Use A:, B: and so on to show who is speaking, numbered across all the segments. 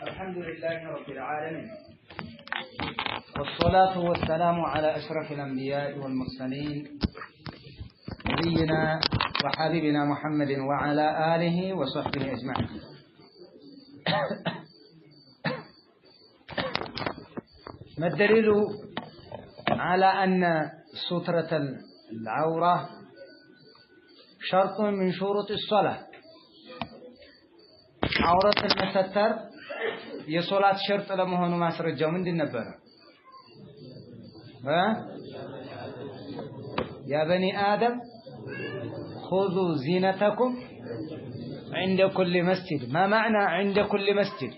A: الحمد لله رب العالمين والصلاة والسلام على أشرف الأنبياء والمرسلين نبينا وحبيبنا محمد وعلى آله وصحبه أجمعين. ما الدليل على أن سترة العورة شرط من شروط الصلاة؟ عورة المستر የሶላት ሸርጥ ለመሆኑ ማስረጃው ምንድን ነበር? يا بني آدم خذوا زينتكم عند كل مسجد. ما معنى عند كل مسجد؟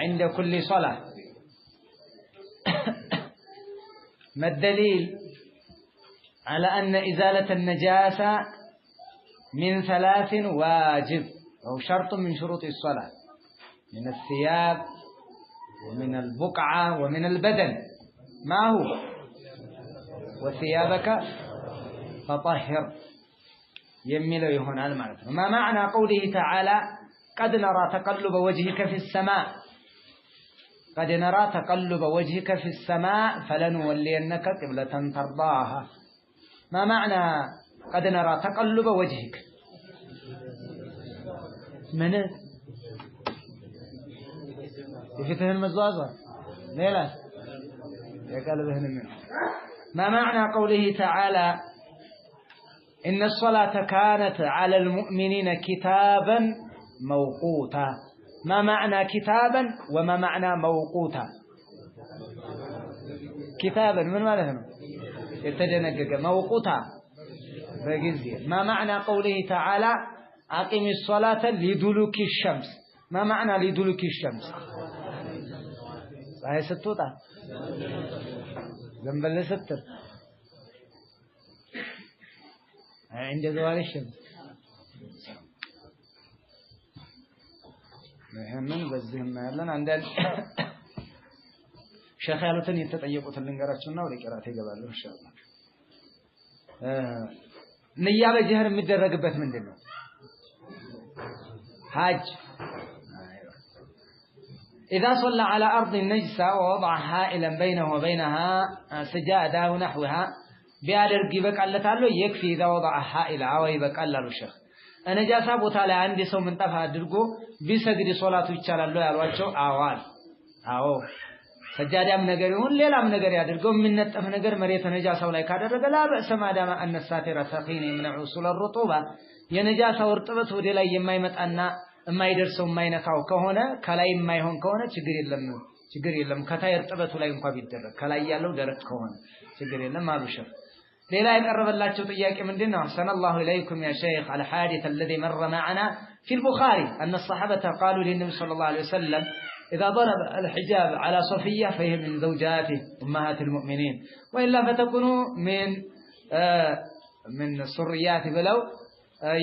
A: عند كل صلاة. ما الدليل على أن إزالة النجاسة من ثلاث واجب أو شرط من شروط الصلاة؟ من الثياب ومن البقعة ومن البدن. ما هو؟ وثيابك فطهر يميله يهون المعنى. ما معنى قوله تعالى قد نرى تقلب وجهك في السماء؟ قد نرى تقلب وجهك في السماء فلنولينك قبلة ترضاها. ما معنى قد نرى تقلب وجهك؟ من يفتح المزوازة ليلة يقال بهن منه. ما معنى قوله تعالى إن الصلاة كانت على المؤمنين كتابا موقوتا؟ ما معنى كتابا وما معنى موقوتا؟ كتابا من ماذا يتدنقق موقوتا بجزية. ما معنى قوله تعالى أقم الصلاة لدلوك الشمس؟ ما معنى لدلوك الشمس؟ هاي ستوطة ذنب اللي ستر عند زوال الشمس. من بزهم يلنا عندنا شيخ ያሉትን የተጠየቁትን ልንገራችሁና ወደ ቂራአት ይገባሉ ኢንሻአላህ። ንያ በጀህር የሚደረግበት ምንድነው? ሐጅ. إذا صلى على أرض نجسة ووضع حائلا بينه وبينها سجادة ونحوها بيادرق يبقى الله تعالى يكفي إذا وضع حائلا أو يبقى الله الشيخ. أنا جاسا بوتالي عندي سو من طفها درقو بيسجد صلاة يتشال الله يالواتشو أوال أو سجادة من نجر يهون ليلا من نجر يادرقو من نتف نجر مريت نجاسة ولا يكادر لا بأس ما دام أن الساتر ثقيل يمنع وصول الرطوبة ينجاسة ورطبت ودي يما يمت أن የማይደርሰው የማይነካው ከሆነ ከላይ የማይሆን ከሆነ ችግር የለም ከታይ እርጥበቱ ላይ እንኳን ቢደረግ ከላይ ያለው ደረቅ ከሆነ ችግር የለም አሉ ሸህ። ሌላ የቀረበላቸው ጥያቄ ምንድነው? أحسن الله إليكم يا شيخ الحادث الذي مر معنا في البخاري أن الصحابة قالوا للنبي صلى الله عليه وسلم إذا ضرب الحجاب على صفية فهي من زوجاته أمهات المؤمنين وإلا فتكونوا من سريات بلو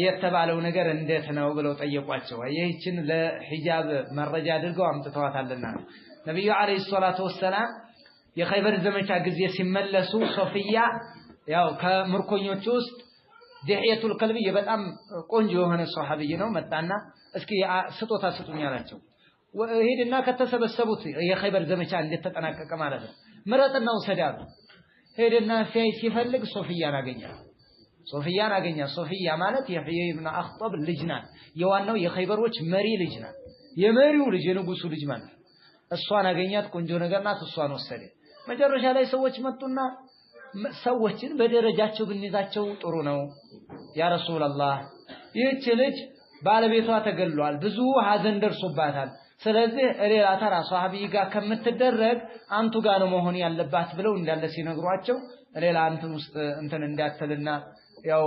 A: የተባለው ነገር እንዴት ነው ብለው ጠየቋቸው። ይህችን ለሂጃብ መረጃ አድርገው አምጥተዋታልና ነብዩ አለይሂ ሰላቱ ወሰለም የኸይበር ዘመቻ ጊዜ ሲመለሱ ሶፊያ ያው ከምርኮኞች ውስጥ ዲህየቱል ቀልቢ በጣም ቆንጆ የሆነ ሱሐቢይ ነው። መጣና እስኪ ስጦታ ስጡኝ አላቸው። ሄድና ከተሰበሰቡት የኸይበር ዘመቻ እንዴት ተጠናቀቀ ማለት ነው ምረጥና ውሰዳሉ። ሄድና ሲፈልግ ሶፊያን አገኛት። ሶፊያን አገኛ። ሶፊያ ማለት የህይ ኢብኑ አኽጠብ ልጅ ናት። የዋናው የኸይበሮች መሪ ልጅ ናት። የመሪው ልጅ የንጉሱ ልጅ ማለት እሷን አገኛት። ቆንጆ ነገር ናት። እሷን ወሰደ። መጨረሻ ላይ ሰዎች መጡና ሰዎችን በደረጃቸው ብንይዛቸው ጥሩ ነው ያ ረሱላህ፣ ይህች ልጅ ባለቤቷ ተገሏል፣ ብዙ ሀዘን ደርሶባታል። ስለዚህ ሌላ ተራ ሷሃቢ ጋር ከምትደረግ አንቱ ጋር ነው መሆን ያለባት ብለው እንዳለ ሲነግሯቸው ሌላ አንተን ውስጥ እንትን እንዳትልና ያው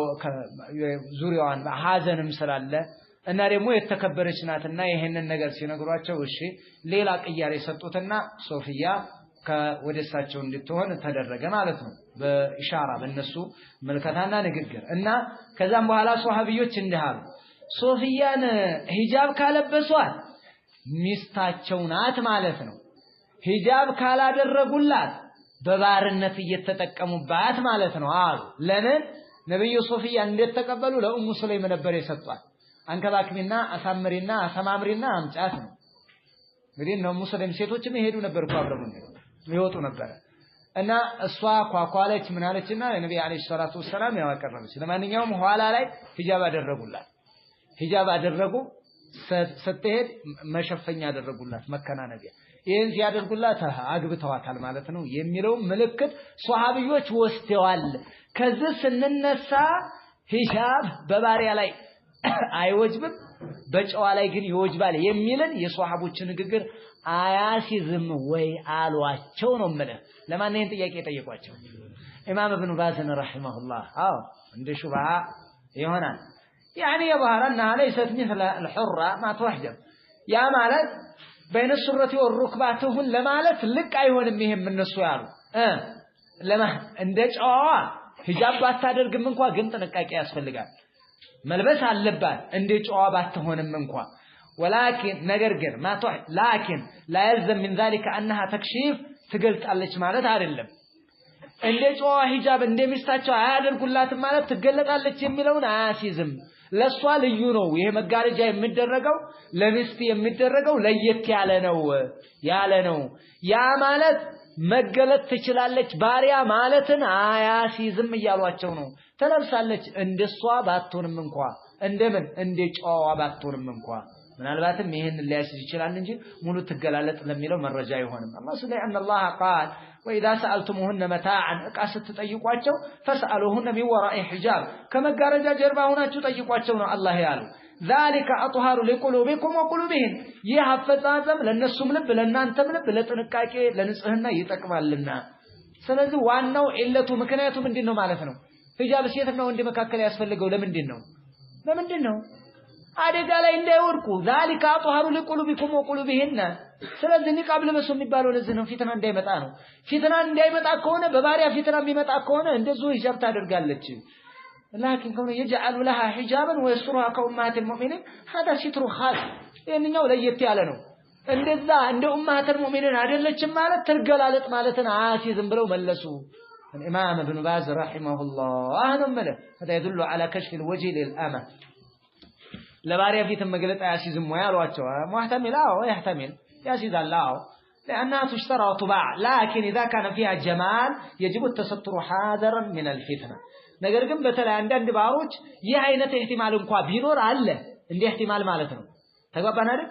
A: ዙሪያዋን ሀዘንም ስላለ እና ደግሞ የተከበረች ናትና ይሄንን ነገር ሲነግሯቸው እሺ ሌላ ቅያሬ ሰጡትና ሶፊያ ከወደሳቸው እንድትሆን ተደረገ ማለት ነው በኢሻራ በእነሱ መልከታና ንግግር። እና ከዛም በኋላ ሷሃቢዎች እንዲሃሉ ሶፊያን ሂጃብ ካለበሷት ሚስታቸው ናት ማለት ነው። ሂጃብ ካላደረጉላት በባርነት እየተጠቀሙባት ማለት ነው አሉ። ለምን ነብዩ ሶፊያ እንዴት ተቀበሉ? ለኡሙ ሱለይም ነበር የሰጧት። አንከባክሚና አሳምሪና አሰማምሪና አምጫት ነው። እንግዲህ ነው ሙስሊም ሴቶችም ይሄዱ ነበር እኮ አብረው ይወጡ ነበር እና እሷ ኳኳለች ምን አለችና ለነብዩ አለይሂ ሰላቱ ወሰለም ያው አቀረበች ለማንኛውም ኋላ ላይ ሂጃብ አደረጉላት ሂጃብ አደረጉ ስትሄድ መሸፈኛ አደረጉላት መከናነቢያ ይሄን ሲያደርጉላት አግብተዋታል ማለት ነው የሚለው ምልክት ሷሃቢዎች ወስተዋል ከዚህ ስንነሳ ሂጃብ በባሪያ ላይ አይወጅብም በጨዋ ላይ ግን ይወጅባል የሚልን የሷሃቦች ንግግር አያሲዝም ወይ አሏቸው ነው ማለት ለማንኛውም ጥያቄ ጠየቋቸው ኢማም ኢብኑ ባዝ ረሂመሁላህ አው እንደ ሹብሃ ይሆናል يعني يظهر أنها ليست مثل الحرة ما توحجب يا مالت بين السرة والركبة لمالت لك أيهون مهم من السؤال لما عندك حجاب باتدرج منكوا قمت نكاك أسفل لقال ملبس على اللبان عندك باتهون منكوا ولكن نجرجر ما توحد لكن لا يلزم من ذلك أنها تكشيف تقلت على مالت هذا اللب عندك حجاب عندي مستعجل هذا الكلات مالت تقلت على የሚለውን አያሲዝም ለሷ ልዩ ነው ይሄ መጋረጃ የሚደረገው ለሚስት የሚደረገው ለየት ያለ ነው ያ ማለት መገለጥ ትችላለች ባሪያ ማለትን አያሲዝም እያሏቸው ነው ተለብሳለች እንደሷ ባትሆንም እንኳን እንደምን እንደ ጨዋ ባትሆንም እንኳን ምናልባትም ይሄን ሊያስይዝ ይችላል እንጂ ሙሉ ትገላለጥ ለሚለው መረጃ አይሆንም አላህ ሱብሃነሁ الله قال واذا سالتموهن متاعا እቃስ ትጠይቋቸው فاسالوهن من وراء حجاب ከመጋረጃ ጀርባ ሆናችሁ ጠይቋቸው ነው አላህ ያለው ذلك اطهار لقلوبكم وقلوبهم ይህ አፈጻጸም ለነሱም ልብ ለናንተም ልብ ለጥንቃቄ ለንጽህና ይጠቅማልና ስለዚህ ዋናው ኢለቱ ምክንያቱ ምንድነው ማለት ነው ሂጃብ ሴትና ወንድ መካከል ያስፈልገው ለምንድን ነው አደጋ ላይ እንዳይወርቁ ذلك اطهار لقلوبكم وقلوبهن ስለዚህ ንቃብ ለበሱ የሚባለው ለዚህ ነው ፊትና እንዳይመጣ ነው ፊትና እንዳይመጣ ከሆነ በባሪያ ፊትና የሚመጣ ከሆነ እንደዚህ ሂጃብ ታደርጋለች لكن كونه يجعل لها حجابا ويسترها كأمهات المؤمنين هذا ستر خاص ይሄንኛው ለየት ያለ ነው እንደዛ እንደ ኡማት المؤمنين አይደለችም ማለት ተርገላለጥ ማለትን አሲዝም ብለው መለሱ الامام ابن باز رحمه الله አህመድ هذا يدل على كشف الوجه للامه ለባሪያ ፊት መግለጥ አያሲዝም ወይ አሏቸው محتمل يحتمل ياسيد الله لأنها تشترى وتباع لكن إذا كان فيها جمال يجب التستر حذرا من الفتنة ነገር ግን በተለይ አንዳንድ ባሮች ይህ አይነት ihtimal እንኳን ቢኖር አለ እንደ ihtimal ማለት ነው ተግባባን አይደል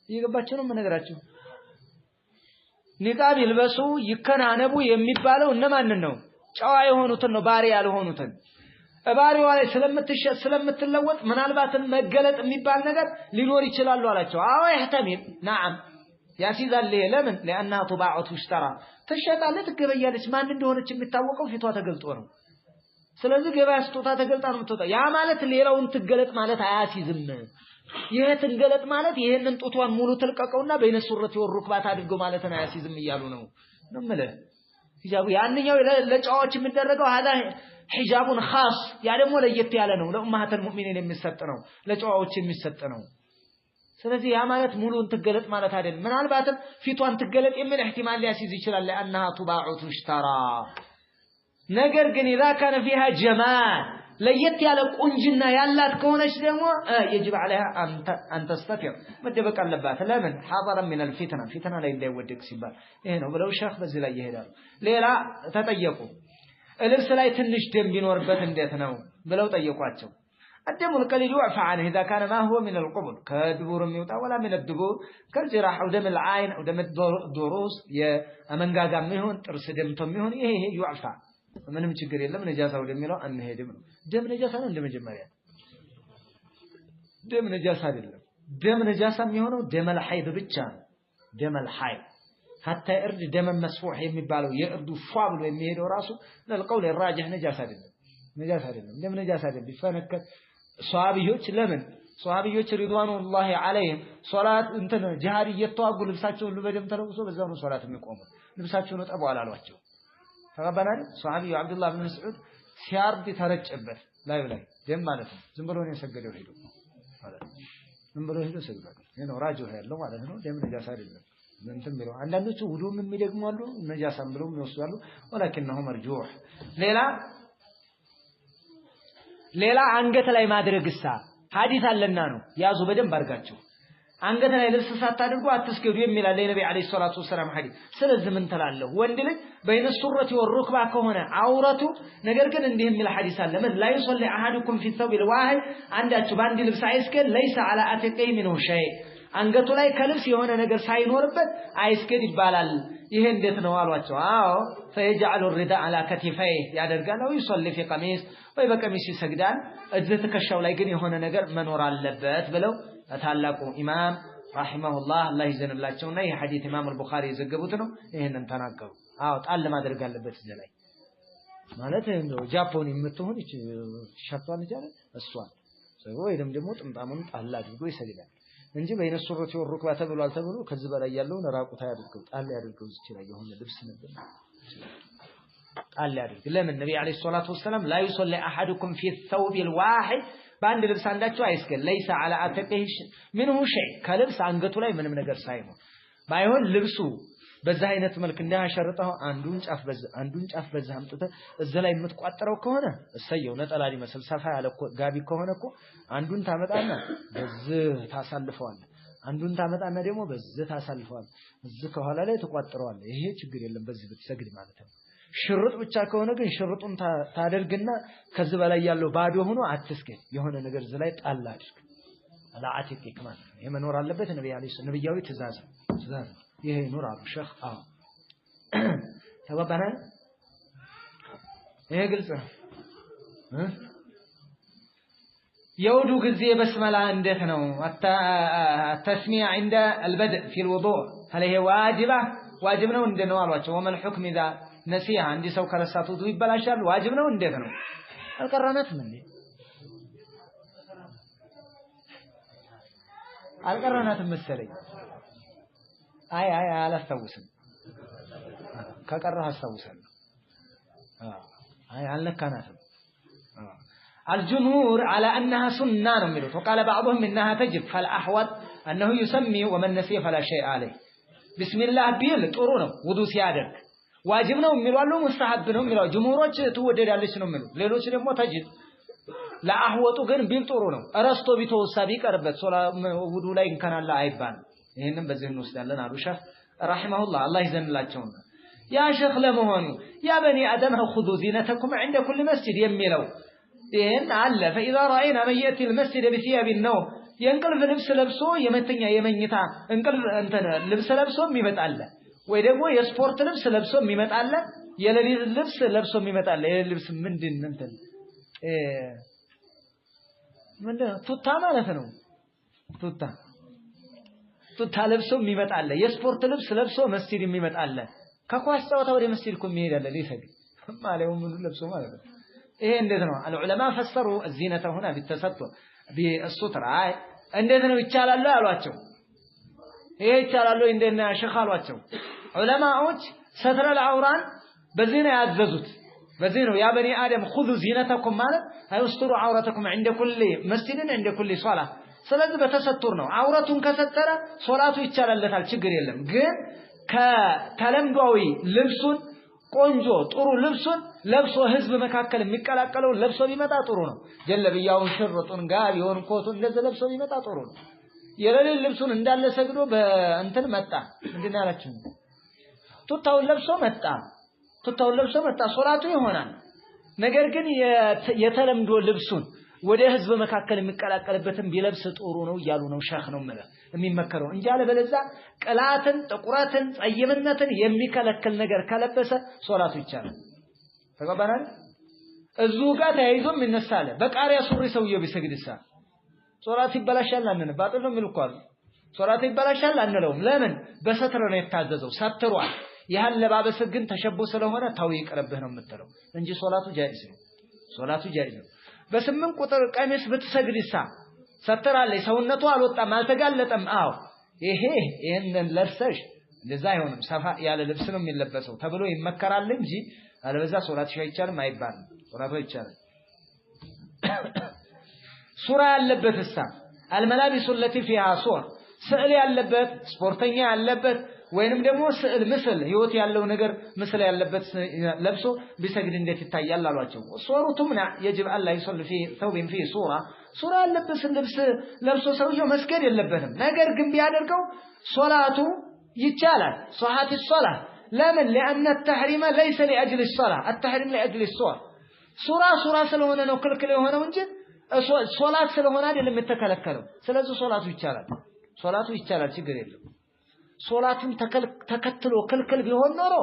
A: ይገባችሁ ነው የምነግራችሁ ኒቃብ ይልበሱ ይከናነቡ የሚባለው እነማን ነው ጨዋ የሆኑትን ነው ባሪያ ያልሆኑትን ባሪያው ላይ ስለምትለወጥ ምናልባትም መገለጥ የሚባል ነገር ሊኖር ይችላል አላቸው አዎ ይህተሚል نعم ያሲዛል ለምን ለአንها طباعه تشترى ተሸጣለች ትገበያለች ማን እንደሆነች የሚታወቀው ፊቷ ተገልጦ ነው ስለዚህ ገበያ ስጦታ ተገልጣ ነው የምትወጣው ያ ማለት ሌላውን ትገለጥ ማለት አያሲዝም ይሄ ትገለጥ ማለት ይሄንን ጡቷን ሙሉ ተልቀቀውና በይነ ሱረቲ ወሩክባት አድርገው ማለት አያሲዝም እያሉ ነው ማለት ሂጃቡ ያንኛው ለጫዎች የሚደረገው هذا حجاب خاص ያ ደግሞ ለየት ያለ ነው ለኡማት المؤمنين የሚሰጥ ነው ለጫዎች የሚሰጥ ነው ስለዚህ ያ ማለት ሙሉን ትገለጥ ማለት አይደለም ምናልባትም ፊቷን ትገለጥ የሚል احتمال ሊያሲዝ ይችላል ለانها طباع تشترى ነገር ግን اذا كان فيها جمال ለየት ያለ ቁንጅና ያላት ከሆነች ደግሞ يجب عليها ان تستتر መደበቅ አለባት ለምን حذرا من الفتنه فتنه ላይ እንዳይወደቅ ሲባል ይሄ ነው ብለው ሸህ በዚህ ላይ ይሄዳሉ ሌላ ተጠየቁ ልብስ ላይ ትንሽ ደም ቢኖርበት እንዴት ነው ብለው ጠየቋቸው الدم القليل يعفى عنه إذا كان ما هو من القبل كدبور ميوتا ولا من الدبور كالجراح أو دم العين أو دم الضروس يا أمنجا ميهون ترس دم تميهون إيه يعفى ምንም ችግር የለም ነጃሳ ወደሚለው አንሄድም ነው ደም ነጃሳ ነው እንደመጀመሪያ ደም ነጃሳ አይደለም ደም ነጃሳ የሚሆነው ደም الحيض ብቻ ነው ደም الحيض حتى እርድ ደም መስፉህ የሚባለው የእርዱ ፏ ብሎ የሚሄደው ራሱ ለልቀውል الراجح ነጃሳ አይደለም ደም ነጃሳ አይደለም ይፈነከት ሷሃቢዎች ለምን ሷሃቢዎች ሪድዋኑላሂ ዐለይሂም ሶላት እንትን ጂሃድ እየተዋጉ ልብሳቸውን ሁሉ በደም ተለውሶ በዛው ነው ሶላት የሚቆሙ ልብሳቸውን ጠቡ አላሏቸው ተቀበላል ሷሃቢው አብዱላህ ኢብኑ መስዑድ ሲያርድ ተረጨበት ላይ ደም ማለት ነው ዝም ብሎ ነው የሰገደው ሄዶ ማለት ነው ዝም ብሎ ሄዶ ሰገደ ነው ራጅህ ያለው ማለት ነው ደም ነጃሳ አይደለም እንትን ብለው አንዳንዶቹ ውዱም የሚደግሙ አሉ ነጃሳም ብለው ይወስዳሉ ወላኪንሁ መርጁህ ሌላ አንገት ላይ ማድረግሳ ሐዲስ አለና ነው ያዙ በደንብ አርጋቸው አንገት ላይ ልብስ ሳታደርጉ አትስገዱ የሚላል የነብዩ አለይሂ ሰላቱ ወሰለም ሐዲስ። ስለዚህ ምን ተላለሁ ወንድ ልጅ በይነ ሱረቲ ወሩክባ ከሆነ አውረቱ ነገር ግን እንዲህ የሚል ሐዲስ አለ ምን ላይ ዩሰሊ አሐዱኩም ፊ ተውቢል ዋሂድ አንዳችሁ በአንድ ልብስ አይስገድ ለይሰ ዐላ አቲቂሂ ሚንሁ ሸይ አንገቱ ላይ ከልብስ የሆነ ነገር ሳይኖርበት አይስገድ ይባላል። ይሄ እንዴት ነው አሏቸው። አዎ ፈየجعل الرداء على كتفيه ያደርጋል ወይ يصلي في قميص ወይ በቀሚስ ይሰግዳል እዚህ ትከሻው ላይ ግን የሆነ ነገር መኖር አለበት ብለው ታላቁ ኢማም ረሂመሁላህ አላህ ይዘንላቸውና ይሄ ሐዲስ ኢማም አልቡኻሪ የዘገቡት ነው። ይሄንን ተናገሩ። አዎ ጣል ማድረግ አለበት እዚህ ላይ ማለት ነው። ጃፖን የምትሆን እቺ ሸፋን ይቻለ እሷን ወይ ደግሞ ጥምጣሙን ጣል አድርጎ ይሰግዳል እንጂ በይነ ሱረቲ ወሩክባ ተብሏል ተብሎ ከዚህ በላይ ያለውን ራቁታ ያድርገው ጣል ያድርገው ይችላል የሆነ ልብስ ነበር ጣል ያድርግ። ለምን ነብዩ አለይሂ ሰላቱ ወሰለም ላ ይصلي احدكم في الثوب الواحد በአንድ ልብስ አንዳችሁ አይስገድ ለይሰ على አተቂሂ ምንሁ ሸይ ከልብስ አንገቱ ላይ ምንም ነገር ሳይሆን ባይሆን ልብሱ በዛ አይነት መልክ እንዳያሸርጠው አንዱን ጫፍ በዛ አምጥተ እዛ ላይ የምትቋጥረው ከሆነ እሰየው ነጠላ ሊመስል ሰፋ ያለ ጋቢ ከሆነ እኮ አንዱን ታመጣና በዚህ ታሳልፈዋለህ አንዱን ታመጣና ደግሞ በዚህ ታሳልፈዋለህ እዚህ ከኋላ ላይ ተቋጥረዋለህ። ይሄ ችግር የለም በዚህ ብትሰግድ ማለት ነው። ሽርጥ ብቻ ከሆነ ግን ሽርጡን ታደርግና ከዚህ በላይ ያለው ባዶ ሆኖ አትስገድ የሆነ ነገር እዚህ ላይ ጣል አድርግ አላአቲክ ማለት ነው። ይሄ መኖር አለበት ነብያዊ ትእዛዝ ይሄ ኑር አሉ ሸህ አዎ ተባባናል። ይሄ ግልጽ ነው። የውዱ ጊዜ በስመላ እንዴት ነው? التسمية عند البدء في الوضوء هل هي واجب ነው እንዴ ነው አሏቸው። وما الحكم اذا نسيها አንድ ሰው ከረሳት ውዱ ይበላሻል ዋጅብ ነው እንዴት ነው? አልቀራናትም እንዴ አልቀራናትም መሰለኝ አይ አላስታውስም ከቀረህ አስታውሳለሁ አይ አልነካናትም الجمهور على أنها سنة نملت وقال بعضهم إنها تجب فالأحوط أنه يسمي ومن نسي فلا شيء عليه بسم الله بيل طرونه وضو سيادك واجب ነው የሚሉ ሙስተሐብ ነው የሚሉ ጅምሁሮች ትወደዳለች ነው የሚሉ ሌሎች ደግሞ ተጅብ ለአህወጡ ግን ቢል ጥሩ ነው ረስቶ ቢተወሳ ቢቀርበት ውዱ ላይ እንከናላ አይባልም። ይሄንን በዚህ እንወስዳለን አሉ ሸህ ረሂመሁላህ አላህ ይዘንላቸው። ያ ሸህ ለመሆኑ ያ በኒ አደም خذوا زينتكم عند كل مسجد የሚለው ይሄን አለ فإذا رأينا من يأتي المسجد بثياب النوم የእንቅልፍ ልብስ ለብሶ የመተኛ የመኝታ እንቅልፍ እንትን ልብስ ለብሶ የሚመጣለ ወይ ደግሞ የስፖርት ልብስ ለብሶ የሚመጣለ የሌሊት ልብስ ለብሶ የሚመጣለ የሌሊት ልብስ ምንድን እንትን ምንድን ቱታ ማለት ነው። ቱታ ለብሶ የሚመጣለ የስፖርት ልብስ ለብሶ መስጂድ የሚመጣለ ከኳስ ጨዋታ ወደ መስጂድ እኮ የሚሄዳለ ሊሰግድ ማለው ምን ለብሶ ማለት ነው። ይሄ እንዴት ነው? العلماء فسروا الزينة هنا بالتستر بالستر እንዴት ነው ይቻላል አሏቸው። ይሄ ይቻላል እንደና ሸኻሏቸው ዑለማዎች ሰትረ العوران በዚህ ነው ያዘዙት። በዚህ ነው ያ በኒ አደም خذوا زينتكم ማለት አይወስሩ عورتكم عند كل مسجد عند كل صلاة ስለዚህ በተሰጥር ነው አውረቱን ከሰጠረ ሶላቱ ይቻላልታል ችግር የለም። ግን ከተለምዷዊ ልብሱን ቆንጆ ጥሩ ልብሱን ለብሶ ህዝብ መካከል የሚቀላቀለው ለብሶ ቢመጣ ጥሩ ነው። ጀለብያውን ሽርጡን ጋቢውን ኮቱን እንደዚህ ለብሶ ቢመጣ ጥሩ ነው። የሌሊት ልብሱን እንዳለ ሰግዶ በእንትን መጣ ምንድን ነው ያላችሁ ቱታውን ለብሶ መጣ ሶላቱ ይሆናል። ነገር ግን የተለምዶ ልብሱን ወደ ህዝብ መካከል የሚቀላቀልበትን ቢለብስ ጥሩ ነው እያሉ ነው ሸህ ነው ማለት የሚመከረው እንጂ አለበለዛ ቅላትን ጥቁረትን ጸይምነትን የሚከለክል ነገር ከለበሰ ሶላቱ ይቻላል። ተቀበላል እዙ ጋር ተያይዞም ይነሳል። በቃሪያ ሱሪ ሰውየው ቢሰግድሳ ሶላት ይበላሻል አንነ ባጥል ነው የሚልኳል ሶላት ይበላሻል አንለውም። ለምን በሰትር ነው የታዘዘው ሰትሯል። ይሄን ለባበስ ግን ተሸቦ ስለሆነ ታው ይቀርብህ ነው የምትለው እንጂ ሶላቱ ጃኢዝ ነው። በስምንት ቁጥር ቀሚስ ብትሰግድሳ ሰትራለች ሰውነቱ አልወጣም አልተጋለጠም። አዎ ይሄንን ለብሰሽ እንደዛ አይሆንም ሰፋ ያለ ልብስ ነው የሚለበሰው ተብሎ ይመከራል እንጂ አለበዛ ሶላት አይቻልም አይባልም። ሶላቱ ይቻላል። ሱራ ያለበትሳ الملابس التي فيها صور ስዕል ያለበት ስፖርተኛ ያለበት ወይንም ደግሞ ስዕል ምስል ህይወት ያለው ነገር ምስል ያለበት ለብሶ ቢሰግድ እንዴት ይታያል አሏቸው ሱረቱምና يجب الله يصلي في ثوب فيه ሱራ ያለበት ልብስ ለብሶ ሰውየው መስገድ የለበትም ነገር ግን ቢያደርገው ሶላቱ ይቻላል صحة الصلاة لمن لأن التحريم ليس لأجل الصلاة التحريم لأجل الصور ሱራ ስለሆነ ነው ክልክል የሆነው እንጂ ሶላት ስለሆነ አይደለም የተከለከለው ስለዚህ ሶላቱ ይቻላል ችግር የለም ሶላቱን ተከትሎ ክልክል ቢሆን ኖሮ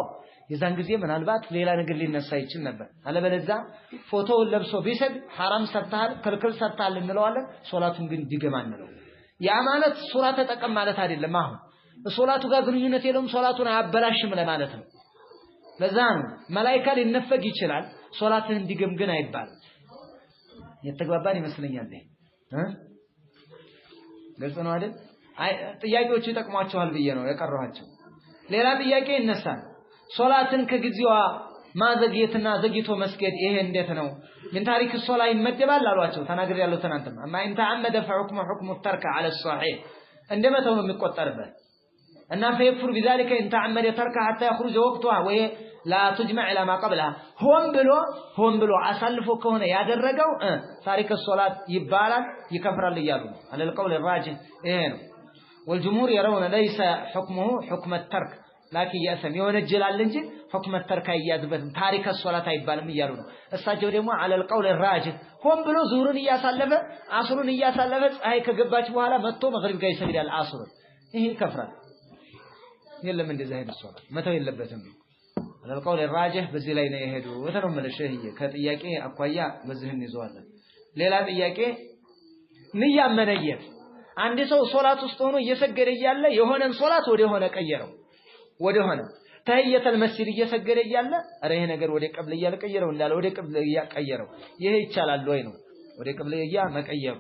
A: የዛን ጊዜ ምናልባት ሌላ ነገር ሊነሳ ይችል ነበር አለበለዛ ፎቶውን ለብሶ ቢሰግ حرام ሰርታል ክልክል ሰርታል እንለዋለን ሶላቱን ግን ይገማን ነው ያ ማለት ሱራ ተጠቀም ማለት አይደለም አሁን ሶላቱ ጋር ግንኙነት የለውም ሶላቱን አያበላሽም ለማለት ነው ለዛ ነው መላእክት ሊነፈግ ይችላል ሶላትን እንዲገም ግን አይባልም የተግባባን ይመስለኛል ግልጽ ነው አይደል ጥያቄዎቹ ይጠቅሟቸዋል ብዬ ነው የቀረኋቸው ሌላ ጥያቄ ይነሳል ሶላትን ከጊዜዋ ማዘግየትና ዘግይቶ መስገድ ይሄ እንዴት ነው ምን ታሪክ ሶላ ይመደባል አሏቸው ተናግር ያለው ተናንተም አማ እንተ አመደ فحكم الترك على الصحيح እንደመተው ነው የሚቆጠርበት እና فيكفر بذلك انت عمد ترك حتى يخرج وقتها وهي لا تجمع الى ما قبلها ሆን ብሎ አሳልፎ ከሆነ ያደረገው ታሪክ ሶላት ይባላል ይከፍራል ይያሉ على القول الراجح ይሄ ነው والجمهور يرون ليس حكمه حكم الترك لكن يأثم يونجلال እንጂ حكم الترك አይያዝበትም ታሪክ ሶላት አይባልም ይያሉ ነው እሳቸው ደግሞ على القول الراجح ሆን ብሎ ዙሩን ያሳለፈ አስሩን ያሳለፈ ፀሐይ ከገባች በኋላ መጥቶ መግሪብ ጋር ይሰግዳል አስሩን ይሄ ይከፍራል የለም እንደዚህ አይነት ሶላት መተው የለበትም على القول الراجح በዚህ ላይ ነው የሄዱ ወተነው መለሸህ ከጥያቄ አኳያ በዚህን ይዘዋል ሌላ ጥያቄ ንያ መነየት አንድ ሰው ሶላት ውስጥ ሆኖ እየሰገደ እያለ የሆነን ሶላት ወደ ሆነ ቀየረው ወደ ሆነ ተህየተል መስጂድ እየሰገደ እያለ አረ ይሄ ነገር ወደ ቅብልያ ለቀየረው እንዳለ ወደ ቅብልያ ቀየረው ይሄ ይቻላል ወይ ነው ወደ ቅብልያ መቀየሩ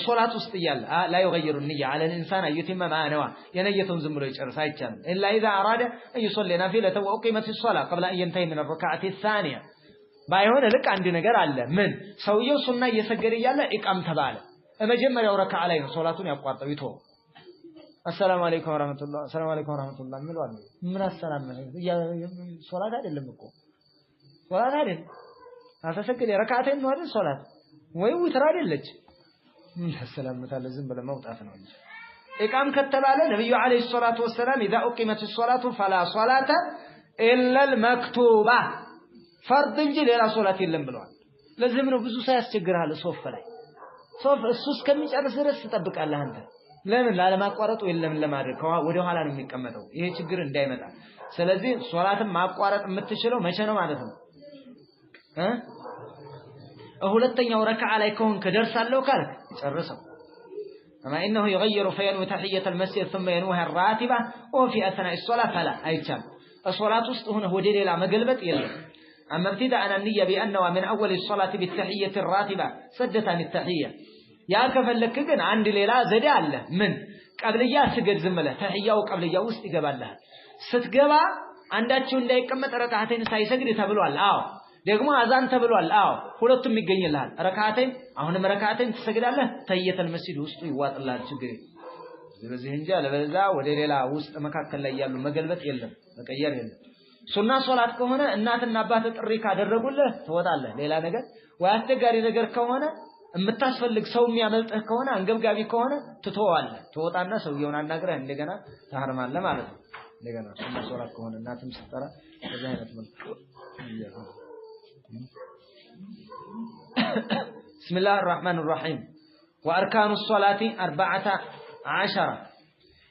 A: ሶላት ውስጥ እያለ لا يغير النية على الانسان يتم ما نوى የነየቱን ዝም ብሎ ይጨርስ አይቻልም الا اذا اراد ان يصلي نافله وقيمت الصلاه قبل ان ينتهي من الركعه الثانيه ባይሆን ልክ አንድ ነገር አለ ምን ሰውየው ሱና እየሰገደ እያለ ኢቃም ተባለ መጀመሪያው ረካዓ ላይ ነው ሶላቱን ያቋርጠው ይተው السلام عليكم ورحمه الله السلام عليكم ورحمه الله ምንዋል ምን አሰላም ሶላት አይደለም እኮ ሶላት አይደል አተሰገደ ረካዓተን ነው አይደል ሶላት ወይ ውትር አይደለች ምን ተሰላምታለ ዝም ብለ መውጣት ነው እንጂ ኢቃም ከተባለ ነብዩ አለይሂ ሰላቱ ወሰለም اذا اقيمت الصلاه فلا صلاه الا المكتوبه فرض እንጂ ሌላ ሶላት የለም ብለዋል ለዚህም ነው ብዙ ሳያስቸግራል ሶፍ ላይ ሶፍ እሱስ ከሚጨርስ ድረስ ተጠብቃለህ አንተ ለምን ላለማቋረጥ የለም ለማድረግ ወደ ኋላ ነው የሚቀመጠው ይሄ ችግር እንዳይመጣ ስለዚህ ሶላትን ማቋረጥ የምትችለው መቼ ነው ማለት ነው ሁለተኛው ረካዓ ላይ ከሆንክ ደርሳለሁ ካልክ ጨርሰው اما انه يغير فينوي تحيه المسجد ثم ينوي الراتبه وفي اثناء الصلاه فلا አይቻል الصلاه ውስጥ ሆነ ወደ ሌላ መገልበጥ የለም اما ابتداء النيه بانه من اول الصلاه بالتحيه الراتبه سدت عن التحيه ያ ከፈለክ ግን አንድ ሌላ ዘዴ አለ ምን ቀብልያ ስገድ ዝም ብለህ ተህያው ቀብልያ ውስጥ ይገባልህ ስትገባ አንዳቸው እንዳይቀመጥ ረካዓተን ሳይሰግድ ተብሏል አዎ ደግሞ አዛን ተብሏል አዎ ሁለቱም ይገኝልሃል ረካዓተን አሁንም ረካዓተን ትሰግዳለህ ተህየተል መስጂድ ውስጥ ይዋጥልሃል ችግር ስለዚህ እንጂ አለበለዛ ወደ ሌላ ውስጥ መካከል ላይ ያሉ መገልበጥ የለም መቀየር የለም ሱና ሶላት ከሆነ እናትና አባት ጥሪ ካደረጉልህ ትወጣለህ ሌላ ነገር ወይ አስቸጋሪ ነገር ከሆነ የምታስፈልግ ሰው የሚያመልጥህ ከሆነ አንገብጋቢ ከሆነ ትተዋለህ ትወጣና ሰውየውን አናግረህ እንደገና ታህርማለህ ማለት ነው እንደገና ሱና ሶላት ከሆነ እናትም ስትጠራ በዛ አይነት መልኩ بسم الله الرحمن الرحيم واركان الصلاه 14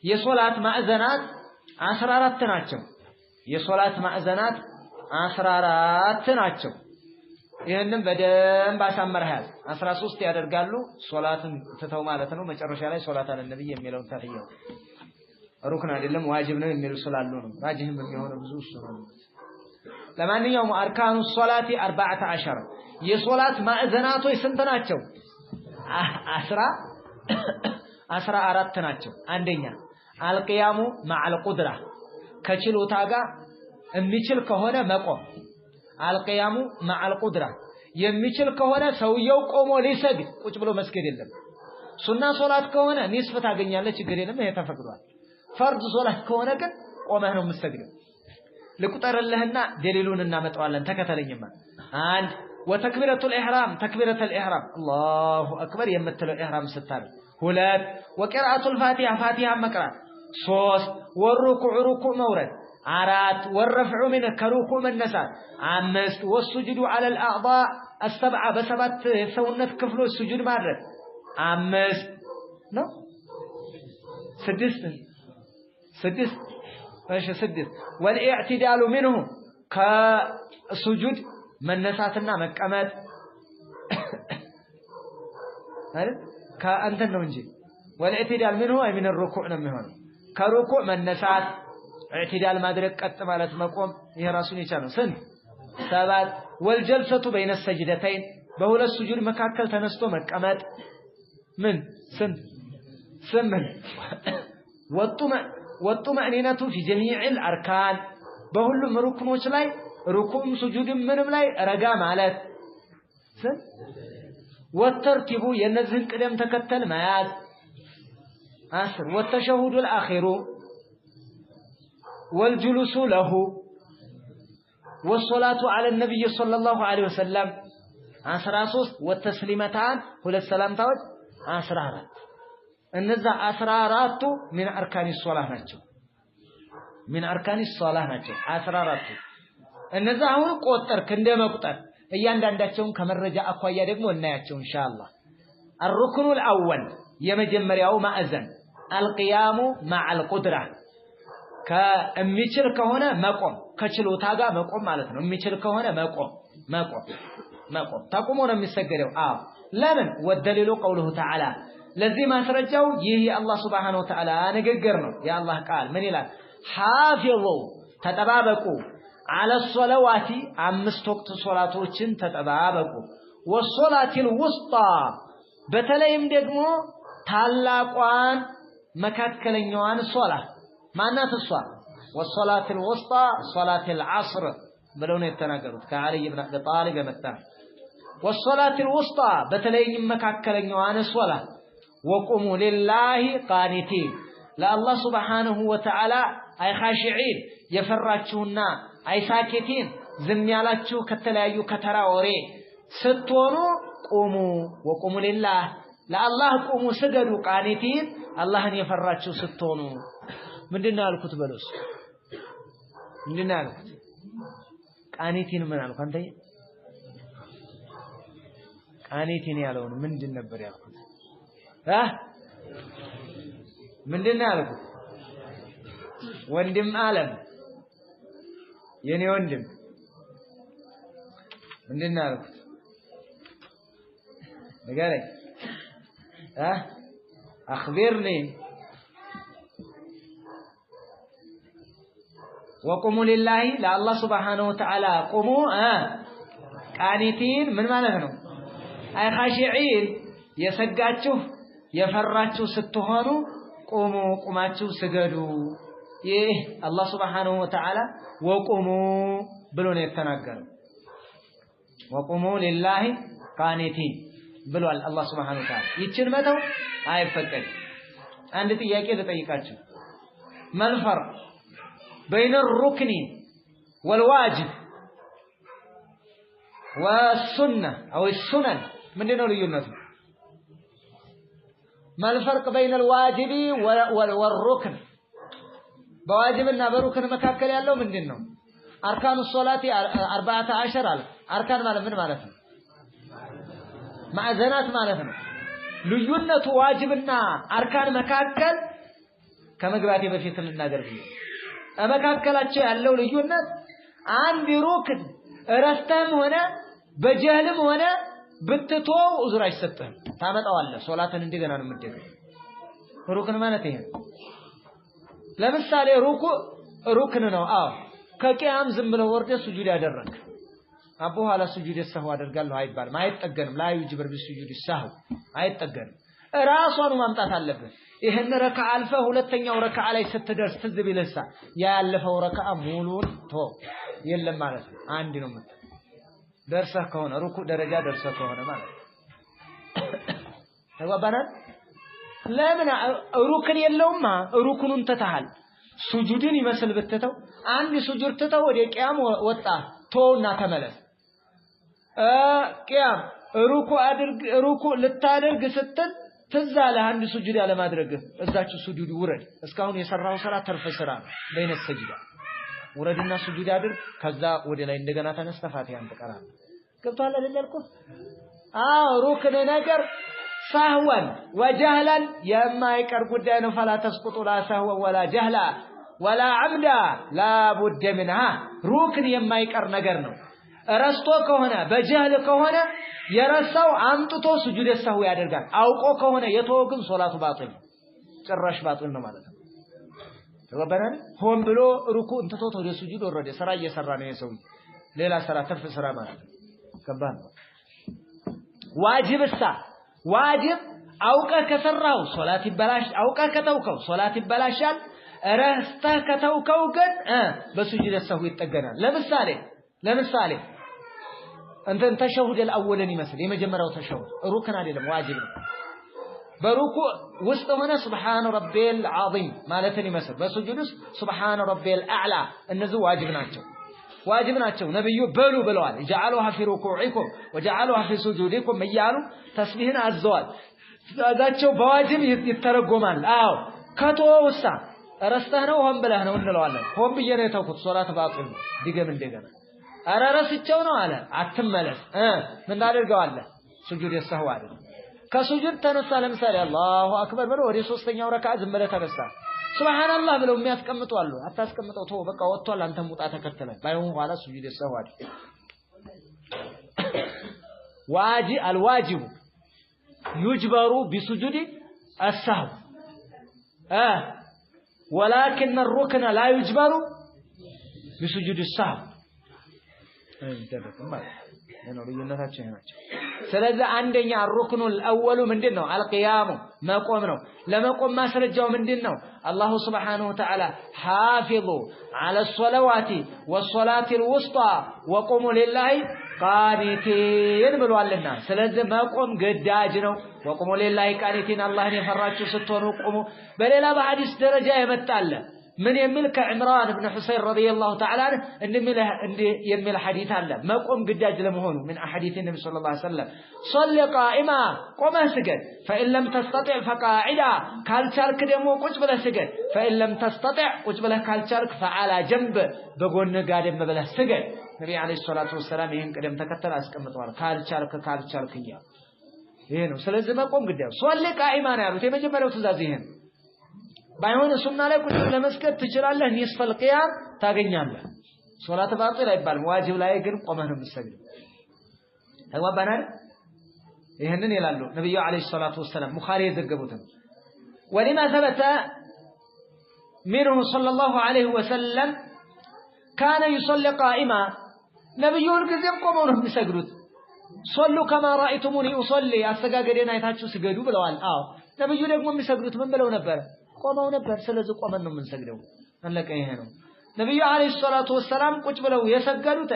A: የሶላት ማዕዘናት 14 ናቸው የሶላት ማዕዘናት 14 ናቸው ይሄንን በደንብ አሳመረሃል 13 ያደርጋሉ ሶላትን ተተው ማለት ነው መጨረሻ ላይ ሶላት አለ ነብይ የሚለው ተህያው ሩክን አይደለም ዋጅብ ነው የሚሉ ስላሉ ነው ራጂህም የሚሆነው ብዙ እሱ ነው ለማንኛውም አርካኑ ሶላቲ 14 የሶላት ማዕዘናቶች ስንት ናቸው 14 ናቸው አንደኛ አልቂያሙ ማዓል ቁድራ ከችሎታ ጋር የሚችል ከሆነ መቆም አልቂያሙ ማዓል ቁድራ የሚችል ከሆነ ሰውየው ቆሞ ሊሰግድ ቁጭ ብሎ መስገድ የለም ሱና ሶላት ከሆነ ኒስፍ ታገኛለህ ችግር የለም ይሄ ተፈቅዷል ፈርድ ሶላት ከሆነ ግን ቆመህ ነው የምትሰግደው ልቁጠርልህና ደሊሉን እናመጣዋለን ተከተለኝማ አንድ ወተክቢረቱል ኢህራም ተክቢረቱል ኢህራም አላሁ አክበር የምትለው ኢህራም ስታደርግ ሁለት ወቂራአቱል ፋቲሃ ፋቲሃ መቅራት ሶስት ወሩኩዕ ሩኩዕ መውረድ አራት ወረፍዑ ምን ከሩኩዕ መነሳት አምስት ወሱጁዱ ዐለል አዕضاء السبعة በሰባት የሰውነት ክፍሎች ስጁድ ማድረግ አምስት ነው ስድስት እሺ ስድስት ወልኢዕቲዳሉ منه ከሱጁድ መነሳትና መቀመጥ አይደል ከአንተን ነው እንጂ ወልኢዕቲዳል منه አይ من الركوع ነው የሚሆነው ከሩኩዕ መነሳት ኢዕቲዳል ማድረግ ቀጥ ማለት መቆም ይሄ ራሱን የቻለው ስንት ሰባት ወልጀልሰቱ በይነ ሰጅደተይን በሁለት ስጁድ መካከል ተነስቶ መቀመጥ ምን ስንት ስምንት ወጡመእኒነቱ ፊ ጀሚዕል አርካን በሁሉም ሩክኖች ላይ ሩኩም ስጁድም ምንም ላይ ረጋ ማለት ስንት ወተርቲቡ የነዚህን ቅደም ተከተል መያዝ አስር ወተሸሁዱል አኺሩ ወልጁሉሱ ለሁ والصلاه على النبي صلى الله عليه وسلم 13 والتسليمتان ሁለት ሰላምታዎች 14 እነዛ 14ቱ من اركان الصلاه ናቸው من اركان الصلاه ናቸው 14ቱ እነዛ አሁን ቆጠርክ እንደመቁጠር እያንዳንዳቸውን ከመረጃ አኳያ ደግሞ እናያቸው ኢንሻአላህ الركن الاول የመጀመሪያው ማዕዘን القيام مع القدره ከሚችል ከሆነ መቆም ከችሎታ ጋር መቆም ማለት ነው የሚችል ከሆነ መቆም ተቆሞ ነው የሚሰገደው ለምን ወደሊሉ ቀውሉሁ ተዓላ ለዚህ ማስረጃው ይህ የአላህ Subhanahu Wa Ta'ala ንግግር ነው የአላህ ቃል ምን ይላል ሐፊዙ ተጠባበቁ على الصلوات አምስት ወቅት ሶላቶችን ተጠባበቁ ወሶላቲል ውስጣ በተለይም ደግሞ ታላቋን መካከለኛዋን ሶላት ማናት እሷ والصلاه الوسطى صلاه العصر ብለው ነው የተናገሩት ከአሊ ኢብኑ አቢ ጣሊብ የመጣ والصلاه الوسطى በተለይም መካከለኛዋን ሶላት وقوموا لله قانتين ለአላህ Subhanahu Wa Ta'ala አይ ኻሺዒን የፈራችሁና አይ ሳኪቲን ዝም ያላችሁ ከተለያዩ ከተራ ወሬ ስትሆኑ ቁሙ وقوموا لله ለአላህ ቁሙ ስገዱ ቃኒቲን አላህን የፈራችሁ ስትሆኑ ምንድነው ያልኩት በሉስ ምንድነው ያልኩት ቃኒቲን ምን አልኩ አንተ ቃኒቲን ያለው ምንድን ነበር ያልኩት ምንድነው ያልኩት ወንድም ዓለም የኔ ወንድም ምንድነው ያልኩት ንገረኝ አخبرني وقوموا لله لله سبحانه وتعالى قوموا قانتين من ማለት ነው አይ ኻሺዒን የሰጋችሁ የፈራችሁ ስትሆኑ ቁማችሁ ስገዱ ይህ አላህ Subhanahu Wa Ta'ala ወቁሙ ብሎ ነው የተናገረው وقوموا لله قانتين ብሏል አላህ Subhanahu Wa Ta'ala ይችን መተው አይፈቀድም አንድ ጥያቄ ልጠይቃችሁ መልፈር بين الركن والواجب والسنة أو السنن من دين اليونس ما الفرق بين الواجب والركن بواجبنا بركن مكاكل يالله من دينه أركان الصلاة 14 أركان من مالتنا معزنات مالتنا ليونة واجبنا أركان مكاكل كما قبعتي بفيت للنادر فيه أمكاكلاቸው ያለው ልዩነት አንድ ሩክን ረስተም ሆነ በጀህልም ሆነ ብትቶ ኡዝር አይሰጥም ታመጣዋለህ ሶላትን እንደገና ነው የምትደገው ሩክን ማለት ይሄ ለምሳሌ ሩክን ነው ከቂያም ዝም ብለው ወርደ ሱጁድ ያደረክ አቡ ኋላ ሱጁድ ሰህው አደርጋለሁ አይባልም አይጠገንም ላይ ይጅብር ቢሱጁድ ሰህው አይጠገንም ራሷን ማምጣት አለበት ይሄን ረካ አልፈ ሁለተኛው ረካ ላይ ስትደርስ ትዝ ቢልሳ ያለፈው ረካ ሙሉን ቶ የለም ማለት ነው አንድ ነው ማለት ደርሰህ ከሆነ ሩኩ ደረጃ ደርሰህ ከሆነ ማለት ተባባናል ለምን ሩክን የለውማ ሩክኑን ተታሃል ሱጁድን ይመስል ብትተው አንድ ሱጁድ ትተው ወደ ቂያም ወጣ ተውና ተመለስ ቂያም ሩኩ ልታደርግ ስትል ትዝ አለ አንድ ሱጁድ ያለ ማድረግ እዛችሁ ሱጁድ ውረድ እስካሁን የሰራው ስራ ተርፈ ስራ ነው በይነት ሰጅዳ ውረድና ሱጁድ አድርግ ከዛ ወደ ላይ እንደገና ተነስተህ ፋቲሃን ትቀራለህ ገብቷል አይደል ያልኩህ ሩክን ነገር ሳህወን ወጀህላን የማይቀር ጉዳይ ነው فلا تسقط لا سهوا ولا جهلا ولا عمدا لا بد منها ሩክን የማይቀር ነገር ነው ረስቶ ከሆነ በጀህል ከሆነ የረሳው አምጥቶ ሱጁድ ሰህው ያደርጋል አውቆ ከሆነ የተወግም ሶላቱ ባጢል ጭራሽ ባጢል ነው ማለት ነው ተወበረን ሆን ብሎ ሩኩዕ እንትቶት ወደ ሱጁድ ወረደ ስራ እየሰራ ነው የሰው ሌላ ስራ ተርፍ ስራ ማለት ነው ከባድ ነው ዋጅብ አውቀ ከሰራው ሶላት ይበላሽ አውቀ ከተውከው ሶላት ይበላሻል ረስተህ ከተውከው ግን በሱጁድ ሰህው ይጠገናል ለምሳሌ እንትን ተሸሁድ الأولን ይመስል የመጀመሪያው ተሸሁድ ሩክን አይደለም ዋጅብ ነው በሩኩዕ ውስጥ ሆነ سبحان ربي العظيم ማለትን ይመስል በሱጁድ ውስጥ سبحان ربي الأعلى እነዚህ ዋጅብ ናቸው ነብዩ በሉ ብለዋል جعلوها في ركوعكم وجعلوها في سجودكم እያሉ ተስቢህን አዘዋል ዛቸው በዋጅብ ይተረጎማል ከተወውሳ ረስተህ ነው ሆን ብለህ ነው እንለዋለን ሆን ብዬ ነው የተውኩት ሶላት ባጢል ነው ድገም እንደገና ረስቸው ነው አለ አትመለስ ምን ታደርገዋለህ ሱጁድ የሰህው አይደል ከሱጁድ ተነሳ ለምሳሌ አላሁ አክበር ብሎ ወደ ሶስተኛው ረካዓ ዝም ብለህ ተነሳ ሱብሃንአላህ ብለው የሚያስቀምጡ አሉ አታስቀምጠው ተው በቃ ወጥቷል አንተ ሙጣ ተከተለ ባይሆን ኋላ ሱጁድ የሰህው አይደል الواجب يجبر بسجود السهو ولكن الركن لا يجبر بسجود السهو ስለዚህ አንደኛ الركن الاول ምንድነው القيام መቆም ነው ለመቆም ማስረጃው ምንድነው አላሁ Subhanahu Wa Ta'ala حافظوا على الصلوات والصلاة الوسطى وقوموا لله قانتين ብሏልና ስለዚህ መቆም ግዳጅ ነው وقوموا لله قانتين አላህን የፈራችሁ ስትሆኑ ቆሙ በሌላ በሐዲስ ደረጃ የመጣለ من يمل كعمران بن حسين رضي الله تعالى عنه يمل حديث الله ما قوم قداج لمهونه من أحاديث النبي صلى الله عليه وسلم صل قائما قم سجد فإن لم تستطع فقاعدا قال شارك دمو قج بلا سجد فإن لم تستطع قج بلا قال شارك فعلى جنب بقول قادم بلا سجد النبي عليه الصلاة والسلام يهن قدم تكتل أسكمت وارا قال شارك إياه هنا سلزم ما قوم قداج صل قائما يارو تيما جمالو تزازيهن ባይሆን ሱና ላይ ቁጭ ለመስገድ ትችላለህ ኒስፈል ቂያም ታገኛለህ ሶላት ባጢል አይባልም ዋጅብ ላይ ግን ቆመህ ነው የምትሰግደው ተግባባናል ይሄንን ይላሉ ነብዩ አለይሂ ሰላቱ ወሰለም ቡኻሪ የዘገቡት ولما ثبت منه صلى الله عليه وسلم كان يصلي قائما ነብዩ ሁልጊዜም ቆመው ነው የሚሰግዱት صلوا كما رايتموني اصلي አሰጋገዴን አይታችሁ ስገዱ ብለዋል ነብዩ ደግሞ የሚሰግዱት ምን ብለው ነበር ቆመው ነበር ስለዚህ ቆመን ነው የምንሰግደው አለቀ ይሄ ነው ነብዩ አለይሂ ሰላቱ ወሰለም ቁጭ ብለው የሰገዱት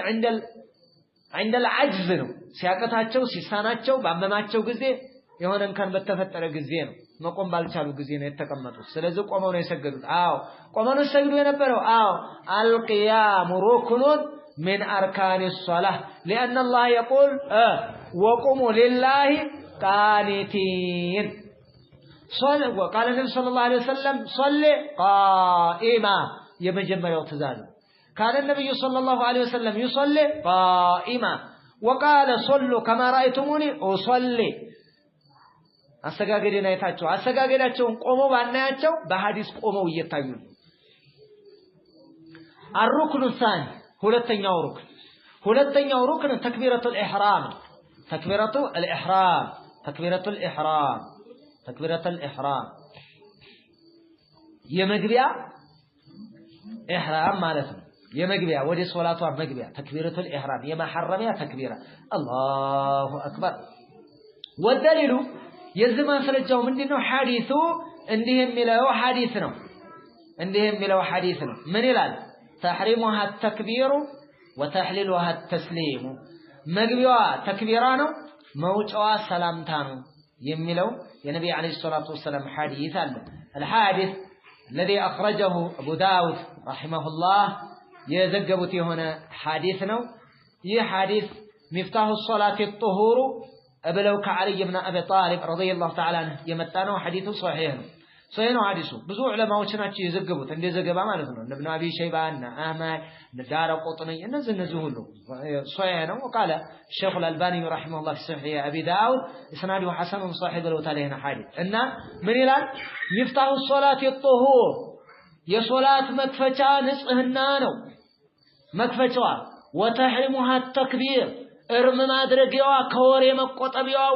A: عند العجز ነው ሲያቀታቸው ሲሳናቸው ባመማቸው ጊዜ የሆነን ካን በተፈጠረ ጊዜ ነው መቆም ባልቻሉ ጊዜ ነው የተቀመጡት ስለዚህ ቆመው ነው የሰገዱት ቆመው ነው ሰግዱ የነበረው القيام ركن من اركان الصلاه لان الله يقول وقوموا لله قانتين صل وقال النبي صلى الله عليه وسلم صل قائما يمجمعوا تزال كان النبي صلى الله عليه وسلم يصلي قائما وقال صلوا كما رأيتموني أصلي አሰጋገደና አይታቸው አሰጋገዳቸውን ቆመው ባናያቸው በሐዲስ ቆመው እየታዩ الركن الثاني ሁለተኛው ሩክን تكبيرة الإحرام የመግቢያ ኢህራም ማለት ነው የመግቢያ ወደ ሶላቷ መግቢያ تكبيرة الإحرام የመሐረሚያ ተክቢራ አላሁ አክበር ወደሊሉ የዚህ ማስረጃው ምንድነው ሐዲሱ እንዲህ የሚለው ሐዲስ ነው ምን ይላል تحريمها التكبير وتحليلها التسليم መግቢያዋ ተክቢራ ነው መውጫዋ ሰላምታ ነው የሚለው የነብዩ አለይሂ ሰላቱ ወሰለም ሐዲስ አለ الحادث الذي أخرجه أبو داود رحمه الله يزقبت هنا حديثنا يه حديث مفتاح الصلاة الطهور أبلوك علي بن أبي طالب رضي الله تعالى عنه يمتانه حديث صحيح صحيح حديثه بزوع علماء وشناتشي يزقبوت عندي زقبا مالتنا ابن أبي شيبان أحمد دار قطني نزهله صحيح وقال الشيخ الألباني رحمه الله في صحيح أبي داود إسناده حسن صاحب الوتاليهنا حديث إن من الآن مفتاح الصلاة الطهور يا صلاة مكفتشا نصهنانو مكفتشا وتحرمها التكبير ارم ما درجوا كوري مقطبيوا